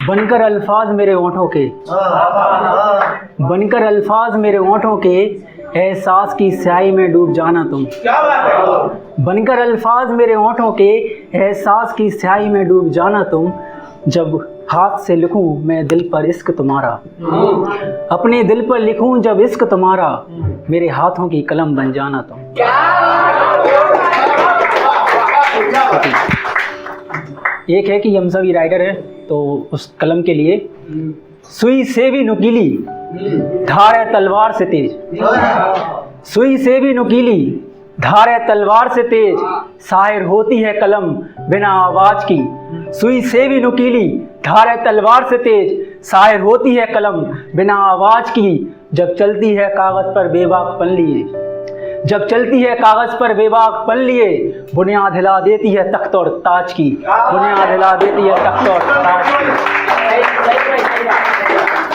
बनकर अल्फाज मेरे होठों के, बनकर अल्फाज मेरे होठों के, एहसास की स्याही में डूब जाना तुम। बनकर अल्फाज मेरे होठों के, एहसास की स्याही में डूब जाना तुम। जब हाथ से लिखूं मैं दिल पर इश्क तुम्हारा, अपने दिल पर लिखूं जब इश्क तुम्हारा, मेरे हाथों की कलम बन जाना तुम। एक है कि हम सभी राइटर हैं, तो उस कलम के लिए सुई से भी नुकीली धार है तलवार से तेज, सुई से भी नुकीली धार है तलवार से तेज, शायर होती है कलम बिना आवाज की। सुई से भी नुकीली धार है तलवार से तेज, शायर होती है कलम बिना आवाज की। जब चलती है कागज पर बेबाक पन लिए, जब चलती है कागज पर बेबाक पन लिए, बुनियाद हिला देती है तख्त और ताज की, बुनियाद हिला देती है तख्त और ताज की।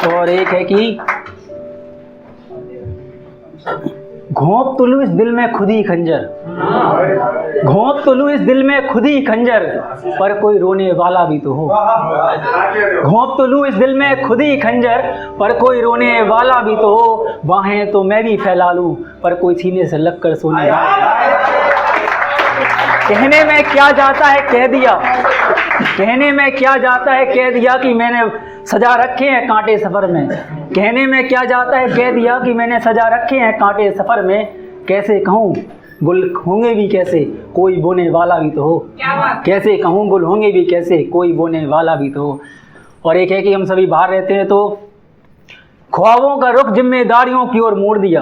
और एक है कि घोंप तो लूं इस दिल में खुद ही खंजर, घोंप तो लूं इस दिल में खुद ही खंजर, पर कोई रोने वाला भी तो हो। घोंप तो लूं इस दिल में खुद ही खंजर, पर कोई रोने वाला भी तो हो। बाहें तो मैं भी फैला लूं, पर कोई सीने से लग कर सोने वाला। कहने में क्या जाता है कह दिया, कहने में क्या जाता है कह दिया कि मैंने सजा रखे हैं कांटे सफ़र में। कहने में क्या जाता है कह दिया कि मैंने सजा रखे हैं कांटे सफ़र में। कैसे कहूँ गुल होंगे भी कैसे, कोई बोने वाला भी तो हो। कैसे कहूँ गुल होंगे भी कैसे, कोई बोने वाला भी तो हो। और एक है कि हम सभी बाहर रहते हैं, तो ख्वाबों का रुख जिम्मेदारियों की ओर मोड़ दिया,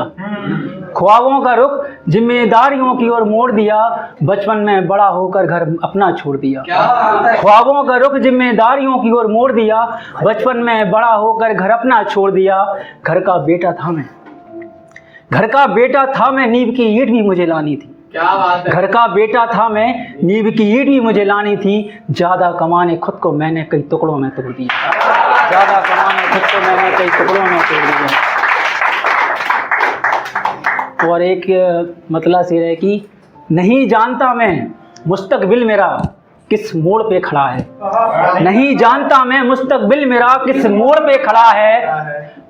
ख्वाबों का रुख जिम्मेदारियों की ओर मोड़ दिया, बचपन में बड़ा होकर घर अपना छोड़ दिया। ख्वाबों का रुख जिम्मेदारियों की ओर मोड़ दिया, बचपन में बड़ा होकर घर अपना छोड़ दिया। घर का बेटा था मैं, घर का बेटा था मैं, नींव की ईंट भी मुझे लानी थी। क्या बात है। घर का बेटा था मैं, नींव की ईंट भी मुझे लानी थी। ज्यादा कमाने खुद को मैंने कई टुकड़ों में तोड़ दिया, ज्यादा कमाने खुद को मैंने कई टुकड़ों में तोड़ दिया। और एक मतलब शेर है कि नहीं जानता मैं मुस्तकबिल मेरा किस मोड़ पे खड़ा है, नहीं जानता मैं मुस्तकबिल मेरा किस मोड़ पे खड़ा है।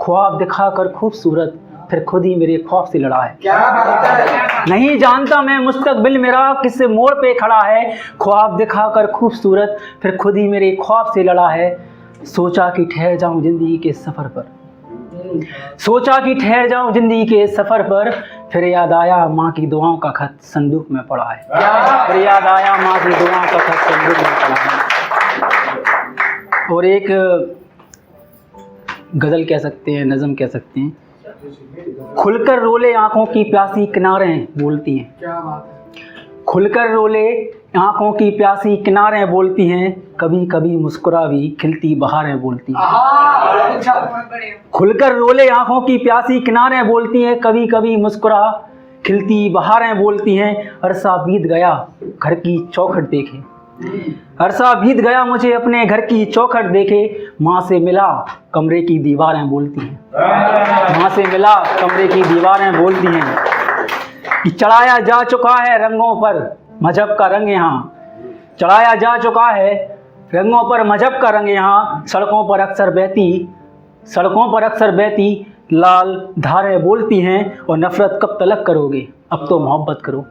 ख्वाब दिखाकर खूबसूरत फिर खुद ही मेरे ख्वाब से लड़ा है। क्या बात है। नहीं जानता मैं मुस्तकबिल मेरा किस मोड़ पे खड़ा है, ख्वाब दिखाकर खूबसूरत फिर खुद ही मेरे ख्वाब से लड़ा है। सोचा कि ठहर जाऊं जिंदगी के सफ़र पर, सोचा कि ठहर जाऊं जिंदगी के सफ़र पर, फिर याद आया माँ की दुआओं का खत संदूक में पड़ा है। फिर याद आया माँ की दुआओं का खत संदूक में पड़ा है। और एक गज़ल कह सकते हैं, नज़म कह सकते हैं। खुलकर रोले आंखों की प्यासी किनारें बोलती हैं, क्या बात है। खुलकर रोले आंखों की प्यासी किनारें बोलती हैं, कभी कभी मुस्कुरा भी खिलती बहारें बोलती हैं। खुलकर रोले आंखों की प्यासी किनारें बोलती हैं, कभी कभी मुस्कुरा खिलती बहारें बोलती हैं। अरसा बीत गया घर की चौखट देखे, अरसा बीत गया मुझे अपने घर की चौखट देखे। माँ से मिला कमरे की दीवारें बोलती हैं, माँ से मिला कमरे की दीवारें बोलती हैं कि चढ़ाया जा चुका है रंगों पर मजहब का रंग यहाँ, चढ़ाया जा चुका है रंगों पर मजहब का रंग यहाँ। सड़कों पर अक्सर बहती, सड़कों पर अक्सर बहती लाल धारें बोलती हैं। और नफ़रत कब तलक करोगे अब तो मोहब्बत करो,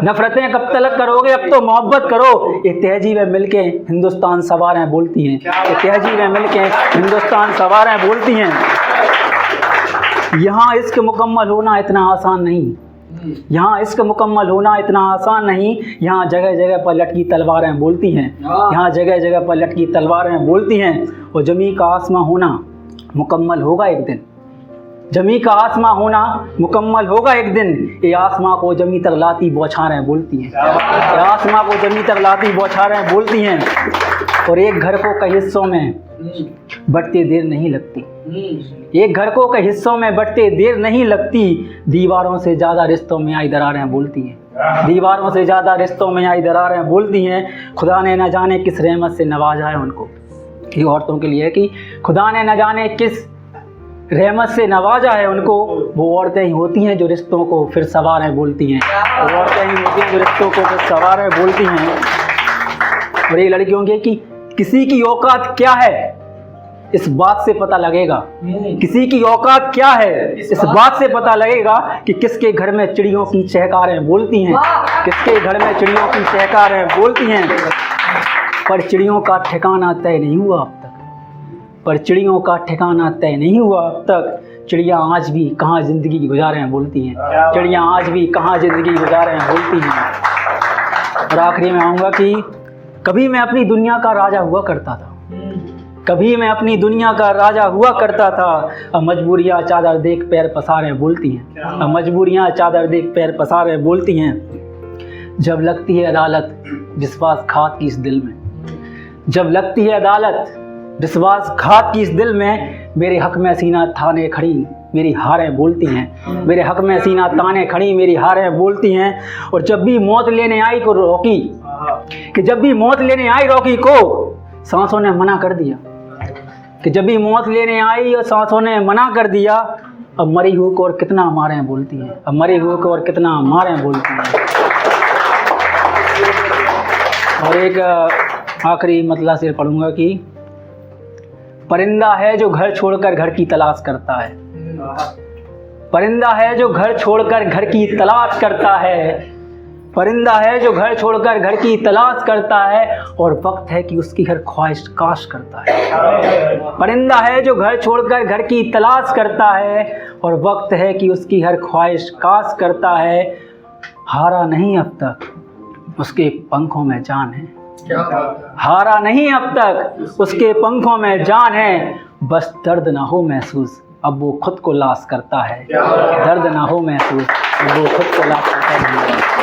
नफ़रतें कब तलक करोगे अब तो मोहब्बत करो। ये तहजीबें मिलके हिंदुस्तान सवारें बोलती हैं, ये तहजीबें मिलके हिंदुस्तान सवारें बोलती हैं। यहाँ इश्क मुकम्मल होना इतना आसान नहीं, यहाँ इश्क मुकम्मल होना इतना आसान नहीं। यहाँ जगह जगह पर लटकी तलवारें बोलती हैं, यहाँ जगह जगह पर लटकी तलवारें बोलती हैं। और जमी का आसमां होना मुकम्मल होगा एक दिन, जमी का आसमां होना मुकम्मल होगा एक दिन। ये आसमां को जमी तक लाती बौछारें बोलती हैं, ये आसमां को जमी तक लाती बौछारें बोलती हैं। और एक घर को कई हिस्सों में बंटते देर नहीं लगती, एक घर को कई हिस्सों में बंटते देर नहीं लगती। दीवारों से ज़्यादा रिश्तों में आई दरारें बोलती हैं, दीवारों से ज़्यादा रिश्तों में आई दरारें बोलती हैं। खुदा ने न जाने किस रहमत से नवाजा है उनको, ये औरतों के लिए है कि खुदा ने न जाने किस रहमत से नवाजा है उनको। वो औरतें ही होती हैं जो रिश्तों को फिर सवारें बोलती हैं, वो औरतें ही होती हैं जो रिश्तों को फिर सवारें बोलती हैं। और ये लड़कियों के कि किसी की औकात क्या है इस बात से पता लगेगा किसी की औकात क्या है। इस बात से पता लगेगा कि किसके घर में चिड़ियों की चहकारें बोलती हैं, किसके घर में चिड़ियों की चहकारें बोलती हैं। पर चिड़ियों का ठिकाना तय नहीं हुआ अब तक, पर चिड़ियों का ठिकाना तय नहीं हुआ अब तक। चिड़िया आज भी कहाँ ज़िंदगी गुजारे हैं बोलती हैं, चिड़िया आज भी कहाँ ज़िंदगी गुजारे हैं बोलती हैं। और आखिरी में आऊँगा कि कभी मैं अपनी दुनिया का राजा हुआ करता था, कभी मैं अपनी दुनिया का राजा हुआ करता था। अब मजबूरियाँ चादर देख पैर पसारे बोलती हैं, अब मजबूरियाँ चादर देख पैर पसारे बोलती हैं। जब लगती है अदालत विश्वासघात की इस दिल में, जब लगती है अदालत विश्वासघात की इस दिल में, मेरे हक में सीना थाने खड़ी मेरी हारें बोलती हैं, मेरे हक में सीना ताने खड़ी मेरी हारें बोलती हैं। और जब भी मौत लेने आई को रॉकी, कि जब भी मौत लेने आई रॉकी को सांसों ने मना कर दिया, कि जब भी मौत लेने आई और सांसों ने मना कर दिया। अब मरी हुई को और कितना मारें बोलती हैं, अब मरी हुई को और कितना मारें बोलती हैं। और एक आखिरी मतला शेर पढ़ूंगा कि परिंदा है जो घर छोड़कर घर की तलाश करता है, परिंदा है जो घर छोड़कर घर की तलाश करता है, परिंदा है जो घर छोड़कर घर की तलाश करता है और वक्त है कि उसकी हर ख्वाहिश काश करता है। परिंदा है जो घर छोड़कर घर की तलाश करता है और वक्त है कि उसकी हर ख्वाहिश काश करता है। हारा नहीं अब तक उसके पंखों में जान है, हारा नहीं अब तक उसके पंखों में जान है। बस दर्द ना हो महसूस अब वो खुद को लाश करता है, दर्द ना हो महसूस अब वो खुद को लाश करता है।